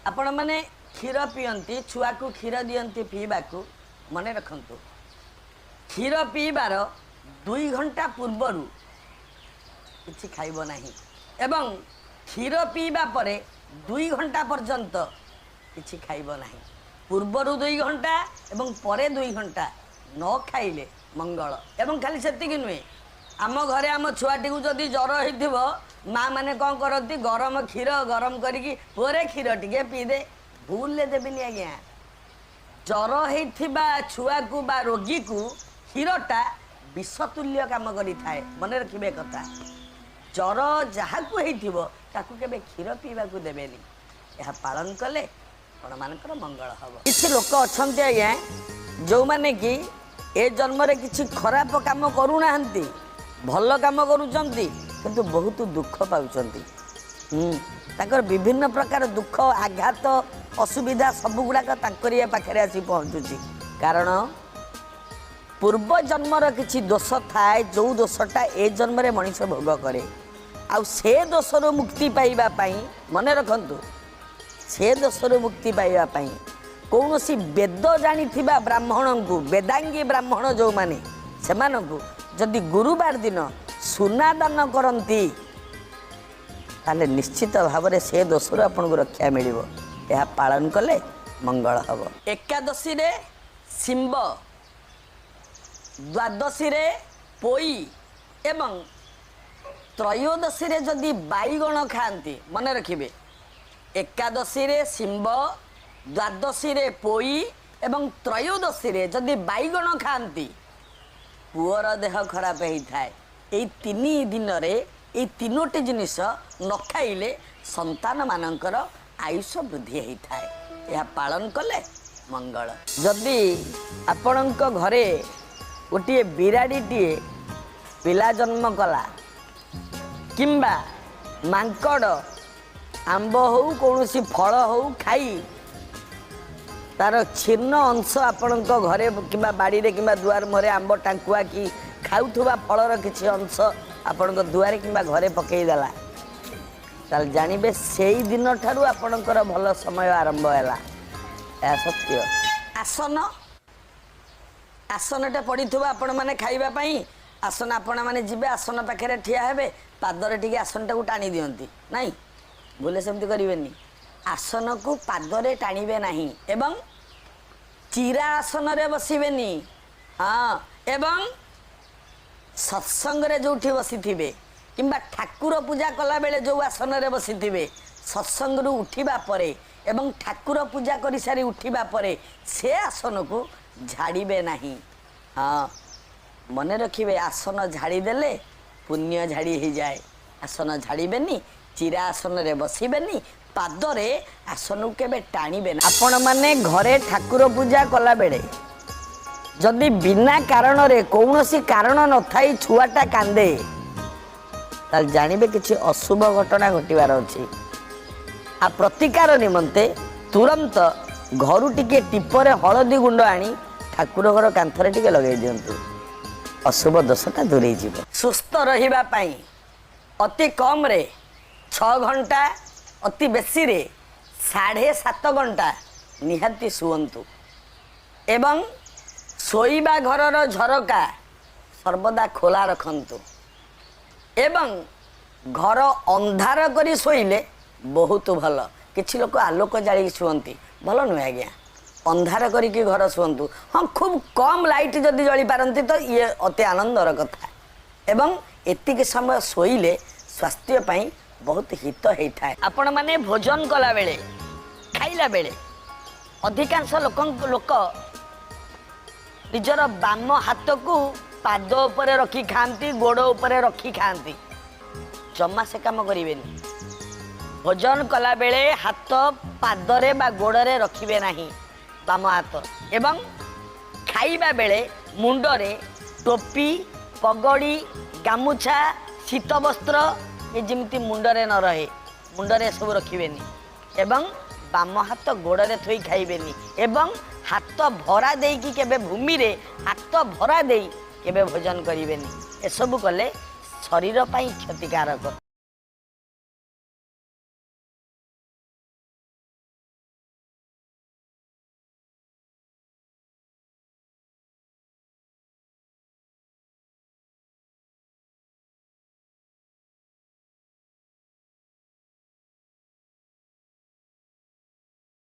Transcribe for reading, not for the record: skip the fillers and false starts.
आपण मैंने क्षीर पीती छुआ को क्षीर दियंती पीवा को मन रखु क्षीर पीबार 2 घंटा पूर्वर किसी खाइब नहीं एवं क्षीर पीवा परे 2 घंटा पर्यंत किसी खाइब नहीं पूर्वर 2 घंटा एवं परे 2 घंटा न खाइले मंगल एवं खाली सेतिक नुहे आम घरे आम छुआटी को जदि ज्वर हो माँ मैंने कौन करती गरम क्षीर गरम करी पुरे क्षीर टे पीदे भूल देविनि आज्ञा ज्वर होता छुआ को बा रोगी को क्षीरटा विषतुल्य काम करें मन रखिए कथा ज्वर जहाँ को केबे क्षीर पीवा को देवेनि यह पालन कले आपण मानकर मंगल हम किसी लोक अच्छा आज्ञा जो मैंने कि ए जन्म रे किसी खराब काम करूना भल काम करुचंती किंतु बहुत दुख पाउचंती ताकर विभिन्न प्रकार दुख आघात असुविधा सब गुड़ाक तांकरिया पाखरे आसी पहुँचुची कारण पूर्व जन्मर किसी दोष थाए जो दोषटा ए जन्म रे मनीष भोग करे आ से दोषर मुक्ति पाइबा पई मन रखंतु से दोषर मुक्ति पाइबा पई कौन सी वेद जानी थिबा ब्राह्मण को वेदांगी ब्राह्मण जो माने सेमानकु जदि गुरुवार दिन सुना दान करती ताले निश्चित भाव में से दोषर आपन को रक्षा मिल पालन कले मंगल हम एकादशी रे शिंब द्वादशी रे पोई एवं त्रयोदशी रे जदि बाईगण खाती मन रखिए एकादशी रे शिंब द्वादशी रे पोई एवं त्रयोदशी रे जदि बाईगण खाती पुअर देह खराब होता है ये 3 दिन रे ये 3टी जिनिस न खाइले संतान मानकर आयुष वृद्धि होता है यह पालन कले मंगल जदि आपण घरे गोटे बिराड़ीटे पिला जन्म कला किंबा मांकड़ आंब हो कौन सी फल हो खाई तार छीर्ण अंश आपण घरे कि बाड़ी रे कि दुआर मुहरे आंब टांकुआ कि खाऊथुबा फलर किसी अंश आपण दुआरे कि घरे पकईदेला ताल जानवे से दिन ठारू आपणकर भल समय आरंभ है यह सत्य आसन आसनटा पड़ी आपण मैंने खाइबापी आसन आपण मैंने जीवे आसन पाखे ठिया हेबे पादरे टिके आसन टाक टाणी दियंती नहीं बोले सेमती करें आसन को पादरे टाणिबे नहीं एवं चिरा आसन रे बसबेनी हाँ एवं सत्संग रे जोठी बसी थिबे किंबा ठाकुर पूजा कला बेले जो आसन रे बसी थिबे सत्संग रु उठिबा परे एवं ठाकुर पूजा करि सारी उठिबा परे से आसन को झाड़ीबे नहीं हाँ मन रखिए आसन झाड़ी देले पुण्य झाड़ी हो जाए आसन झाड़ीबेनी चिरा आसन रे बसबेनी पादरे आसन के टाणीबे ना आपण माने घरे ठाकुर पूजा कला बेले जदि बिना कारण रे कौन सी कारण न थाई छुआटा कांदे ताल जानवे किसी अशुभ घटना घटवार अच्छी आ प्रतिकार निमंते तुरंत घरु टिके टिपरे हलदी गुंड आनी ठाकुर घर कांथरे टिके लगे दियंतु अशुभ दोषटा दूरे जीव सुस्थ रहिबा पई अति कम रे 6 घंटा अति बेसी रे 7.5 घंटा निहाती शुअंतु एवं शोइबा घरर झरका सर्वदा खोला रखंतु एवं घर अंधार करी शोइले बहुत भल किछि लोक आलोक जाली शुअंती भल नुहे आज्ञा अंधार करिकी घर शुअंतु हाँ खूब कम लाइट जदि जली पारती तो ये अति आनंदर कथा एवं एतिक समय शोइले स्वास्थ्य पाई बहुत हित होता है आपण माने भोजन कला बेले खाइला बेले अधिकांश लोक निजर बाम हाथ को पाद उपरे रखी खाती गोड़ उपरे रखी खाती जमा से काम करें भोजन कला बेले हाथ पादरे बा गोड़े रखिबे नहीं बाम हाथ एवं खाइबा बेले मुंडरे टोपी पगड़ी गामुछा शीत वस्त्र ये जमी मुंडरे न रहे मुंडरे सब रखिबेनी एवं बाम हाथ गोड़े थोई खाइबेनी एवं हाथ भरा देकी केबे भूमि रे हाथ भरा देई केबे भोजन करिबेनी ए सब कले शरीर पाई क्षतिकारक।